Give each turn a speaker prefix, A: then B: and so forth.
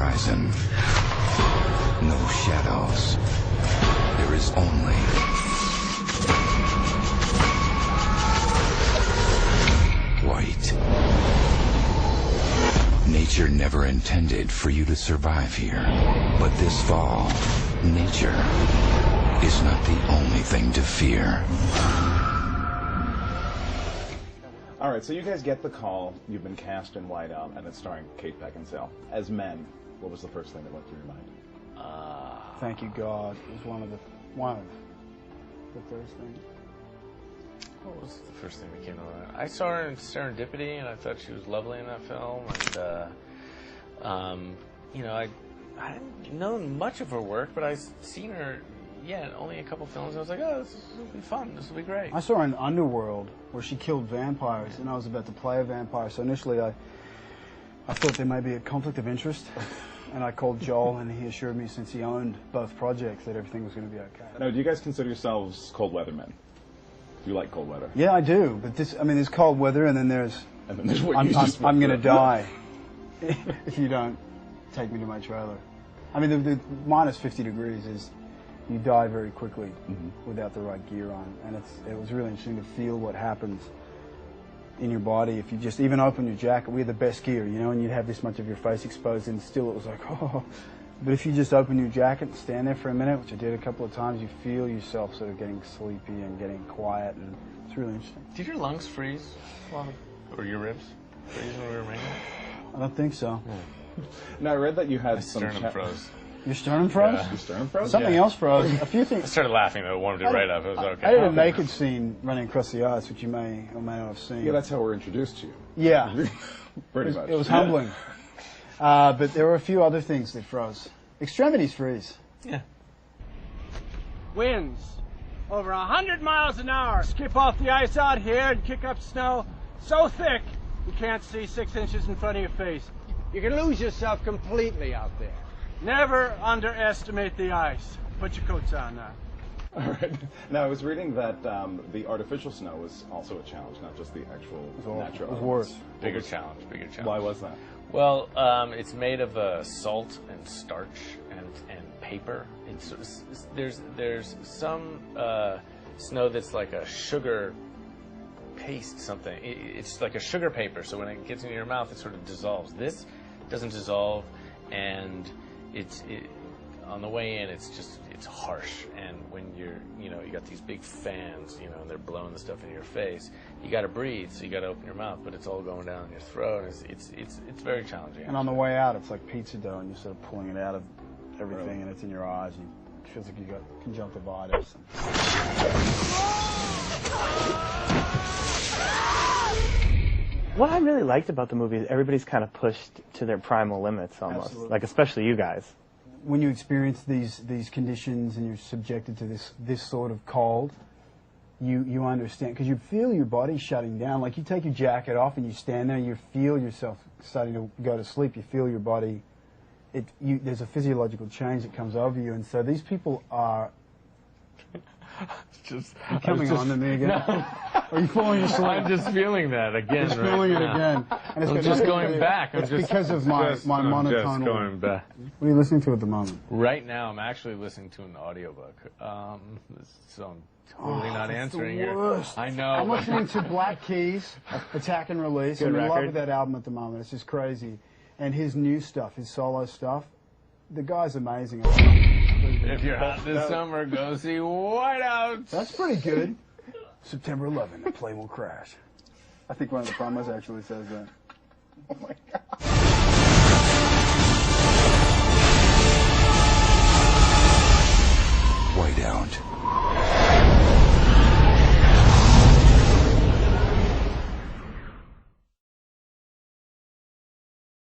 A: horizon. No shadows. There is only white. Nature never intended for you to survive here. But this fall, nature is not the only thing to fear.
B: All right, so you guys get the call. You've been cast in Whiteout, and it's starring Kate Beckinsale. As men, what was the first thing that went through your mind?
C: Thank you, God. It was one of the first things.
D: What was the first thing that came to mind? I saw her in Serendipity, and I thought she was lovely in that film. And you know, I hadn't known much of her work, but I've seen her. Yeah, only a couple films. I was like, oh, this will be fun. This will be great.
C: I saw her in Underworld, where she killed vampires, and I was about to play a vampire. So initially, I thought there may be a conflict of interest, and I called Joel, and he assured me, since he owned both projects, that everything was going to be okay.
B: Now, do you guys consider yourselves cold weather men? Do you like cold weather?
C: Yeah, I do. But there's cold weather, and then there's
B: what
C: I'm going to die if you don't take me to my trailer. I mean, the minus 50 degrees is. You die very quickly without the right gear on, and it was really interesting to feel what happens in your body if you just even open your jacket. We had the best gear, you know, and you'd have this much of your face exposed, and still it was like, oh. But if you just open your jacket and stand there for a minute, which I did a couple of times, you feel yourself sort of getting sleepy and getting quiet, and it's really interesting.
D: Did your lungs freeze, or your ribs freeze when we were making it?
C: I don't think so.
B: Now, I read that you had
D: My sternum froze.
C: Your sternum froze?
D: Yeah.
B: Your sternum froze?
C: Something else froze. A few things.
D: I started laughing, though. It warmed it right up. It was okay.
C: I did a naked scene running across the ice, which you may or may not have seen.
B: Yeah, that's how we're introduced to you.
C: Yeah.
B: Pretty much.
C: It was humbling. But there were a few other things that froze. Extremities freeze.
D: Yeah.
E: Winds over 100 miles an hour. Skip off the ice out here and kick up snow so thick you can't see 6 inches in front of your face. You can lose yourself completely out there. Never underestimate the ice. Put your coats on now.
B: All right. Now, I was reading that the artificial snow was also a challenge, not just the actual natural.
C: It was worse.
D: Bigger challenge.
B: Why was that?
D: Well, it's made of salt and starch and paper. There's some snow that's like a sugar paste something. It's like a sugar paper, so when it gets into your mouth, it sort of dissolves. This doesn't dissolve, and it's on the way in. It's harsh, and when you got these big fans, and they're blowing the stuff into your face. You got to breathe, so you got to open your mouth, but it's all going down your throat. It's very challenging.
C: And on the way out, it's like pizza dough, and you're sort of pulling it out of everything, and it's in your eyes, and it feels like you got conjunctivitis.
F: What I really liked about the movie is everybody's kind of pushed to their primal limits almost.
C: Absolutely.
F: Like, especially you guys.
C: When you experience these conditions and you're subjected to this sort of cold, you understand, because you feel your body shutting down. Like, you take your jacket off and you stand there and you feel yourself starting to go to sleep. You feel your body, there's a physiological change that comes over you. And so these people are coming on to me again. No. Are you falling asleep?
D: I'm just feeling that again.
C: Just feeling it again. And
D: I'm just going back.
C: It's because of my monotone.
D: I'm just going back.
C: What are you listening to at the moment?
D: Right now, I'm actually listening to an audiobook. So I'm totally not answering you. I know.
C: I'm listening to Black Keys, Attack and Release. I'm in love with that album at the moment. It's just crazy. And his new stuff, his solo stuff, the guy's amazing.
D: If you're hot this summer, go see Whiteout.
C: That's pretty good. September 11, the plane will crash. I think one of the promos actually says that. Oh my God.